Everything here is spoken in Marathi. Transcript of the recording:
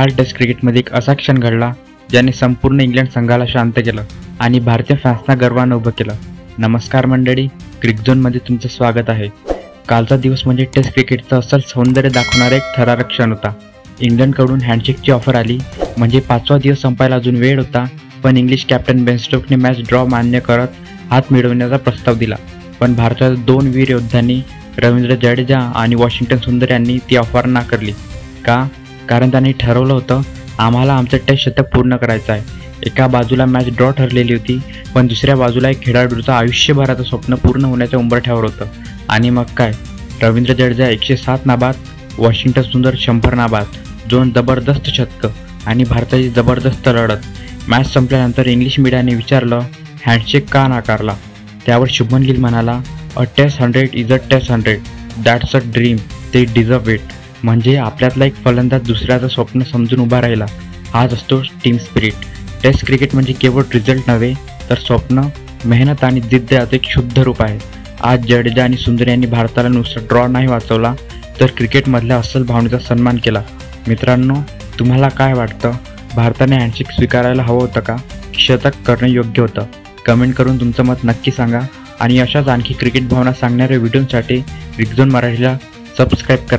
काल टेस्ट क्रिकेटमध्ये एक असा क्षण घडला ज्याने संपूर्ण इंग्लंड संघाला शांत केलं आणि भारतीय फॅन्सना गर्वानं उभं केलं. नमस्कार मंडळी, क्रिकझोनमध्ये तुमचं स्वागत आहे. कालचा दिवस म्हणजे टेस्ट क्रिकेटचं असल सौंदर्य दाखवणारा एक थरारक क्षण होता. इंग्लंडकडून हँडशेकची ऑफर आली म्हणजे 5वा दिवस संपायला अजून वेळ होता, पण इंग्लिश कॅप्टन बेन स्टोक्सने मॅच ड्रॉ मान्य करत हात मिळवण्याचा प्रस्ताव दिला. पण भारताच्या 2 वीर योद्ध्यांनी रवींद्र जडेजा आणि वॉशिंग्टन सुंदर यांनी ती ऑफर नाकारली. का? कारण त्यांनी ठरवलं होतं, आम्हाला आमचं टेस्ट शतक पूर्ण करायचं आहे. एका बाजूला मॅच ड्रॉ ठरलेली होती, पण दुसऱ्या बाजूला एक खेळाडूचं आयुष्यभराचं स्वप्न पूर्ण होण्याच्या उंबरठ्यावर होतं. आणि मग काय, रवींद्र जडेजा 107 नाबाद, वॉशिंग्टन सुंदर 100 नाबाद, 2 जबरदस्त शतकं आणि भारताची जबरदस्त लढत. मॅच संपल्यानंतर इंग्लिश मीडियाने विचारलं, हँडशेक का नाकारला? त्यावर शुभमन गिल म्हणाला, a test 100 is a test 100, that's a dream, ते डिझर्व इट. म्हणजे आपल्यातला एक फलंदाज दुसऱ्याचं स्वप्न समजून उभा राहिला, हाच असतो टीम स्पिरिट. टेस्ट क्रिकेट म्हणजे केवळ रिझल्ट नव्हे, तर स्वप्न, मेहनत आणि जिद्द याचं एक शुद्ध रूप आहे. आज जडेजा आणि सुंदर यांनी भारताला नुसतं ड्रॉ नाही वाचवला, तर क्रिकेटमधल्या अस्सल भावनेचा सन्मान केला. मित्रांनो, तुम्हाला काय वाटतं? भारताने हँडशेक स्वीकारायला हवं होतं का? शतक करणं योग्य होतं? कमेंट करून तुमचं मत नक्की सांगा आणि अशाच आणखी क्रिकेट भावना सांगणाऱ्या व्हिडिओसाठी क्रिकझोन मराठीला सबस्क्राईब करा.